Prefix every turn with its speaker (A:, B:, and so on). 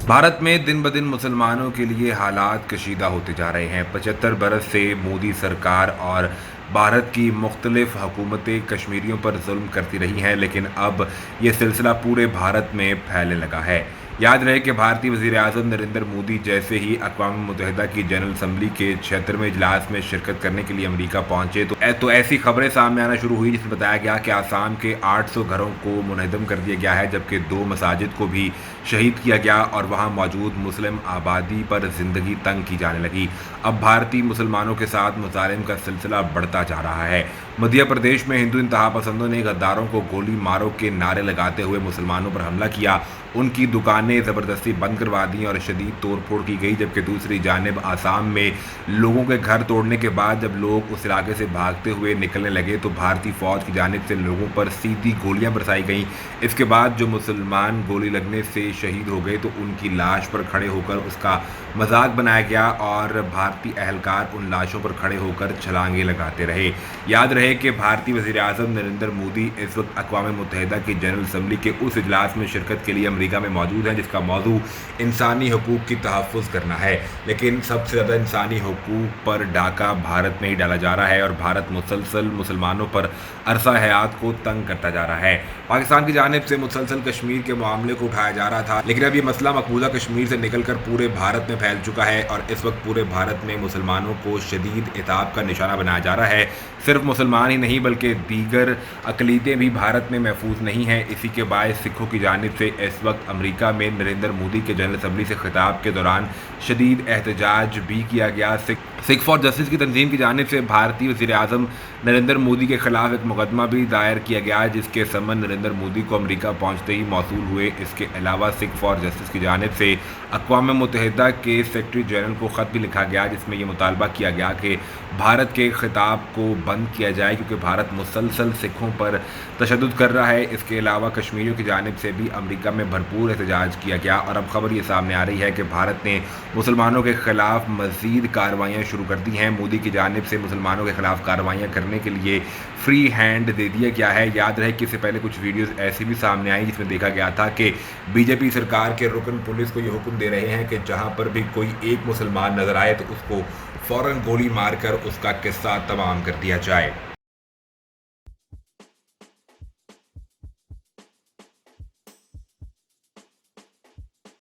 A: भारत में दिन ब दिन मुसलमानों के लिए हालात कशीदा होते जा रहे हैं। 75 बरस से मोदी सरकार और भारत की मुख्तलिफ हुकूमतें कश्मीरियों पर जुल्म करती रही हैं, लेकिन अब ये सिलसिला पूरे भारत में फैलने लगा है। याद रहे कि भारतीय वज़ीर आज़म नरेंद्र मोदी जैसे ही अक़वाम मुत्तहिदा की जनरल असम्बली के 76वें इजलास में शिरकत करने के लिए अमेरिका पहुंचे तो ऐसी खबरें सामने आना शुरू हुई, जिसमें बताया गया कि आसाम के 800 घरों को मुनहदम कर दिया गया है, जबकि 2 मसाजिद को भी शहीद किया गया और वहां मौजूद मुस्लिम आबादी पर जिंदगी तंग की जाने लगी। अब भारतीय मुसलमानों के साथ मुजालिम का सिलसिला बढ़ता जा रहा है। मध्य प्रदेश में हिंदू इंतहा पसंदों ने गद्दारों को गोली मारो के नारे लगाते हुए मुसलमानों पर हमला किया, उनकी दुकानें ज़बरदस्ती बंद करवा दी और शदीद तोड़फोड़ की गई। जबकि दूसरी जानिब आसाम में लोगों के घर तोड़ने के बाद जब लोग उस इलाके से भागते हुए निकलने लगे तो भारतीय फ़ौज की जानिब से लोगों पर सीधी गोलियां बरसाई गईं। इसके बाद जो मुसलमान गोली लगने से शहीद हो गए तो उनकी लाश पर खड़े होकर उसका मजाक बनाया गया और भारतीय अहलकार उन लाशों पर खड़े होकर छलांगे लगाते रहे। याद रहे कि भारतीय वज़ीर आज़म नरेंद्र मोदी इस वक्त अक़वाम मुत्तहिदा की जनरल असम्बली के उस इजलास में शिरकत के लिए अमेरिका में मौजूद हैं, जिसका मौजू इंसानी हकूक़ की तहफ़्फ़ुज़ करना है। लेकिन सबसे ज़्यादा इंसानी हकूक़ पर डाका भारत में ही डाला जा रहा है और भारत मुसलसल मुसलमानों पर अरसा हयात को तंग करता जा रहा है। पाकिस्तान की जानिब से मुसलसल कश्मीर के मामले को उठाया जा रहा था, लेकिन अब ये मसला मकबूजा कश्मीर से निकलकर पूरे भारत में फैल चुका है और इस वक्त पूरे भारत में मुसलमानों को शदीद इताब का निशाना बनाया जा रहा है। सिर्फ मुसलमान ही नहीं बल्कि दीगर अक़लीतें भी भारत में महफूज नहीं हैं। इसी के बायस सिखों की जानिब से इस वक्त अमेरिका में नरेंद्र मोदी के जनरल असम्बली से खिताब के दौरान शदीद एहतजाज भी किया गया। सिख फॉर जस्टिस की तंजीम की जानिब से भारतीय वज़ीर आज़म नरेंद्र मोदी के खिलाफ एक मुकदमा भी दायर किया गया, जिसके समन नरेंद्र मोदी को अमेरिका पहुंचते ही मौसूल हुए। इसके अलावा सिख फॉर जस्टिस की जानिब से अक़वाम मुत्तहिदा के सेक्रेटरी जनरल को ख़त भी लिखा गया, जिसमें यह मुतालबा किया गया कि भारत के खिताब को बंद किया जाए, क्योंकि भारत मुसलसल सिखों पर तशद्दुद कर रहा है। इसके अलावा कश्मीरियों की जानिब से भी अमेरिका में भरपूर एहतजाज किया गया और अब खबर ये सामने आ रही है कि भारत ने मुसलमानों के खिलाफ मज़ीद कार्रवाइयाँ शुरू कर दी हैं। मोदी की जानिब से मुसलमानों के खिलाफ कार्रवाइयाँ करने के लिए फ्री हैंड दे दिया गया है। याद रहे कि इससे पहले कुछ वीडियोस ऐसी भी सामने आई जिसमें देखा गया था कि बीजेपी सरकार के रुकन पुलिस को ये हुक्म दे रहे हैं कि जहां पर भी कोई एक मुसलमान नजर आए तो उसको फ़ौरन गोली मारकर उसका किस्सा तमाम कर दिया जाए।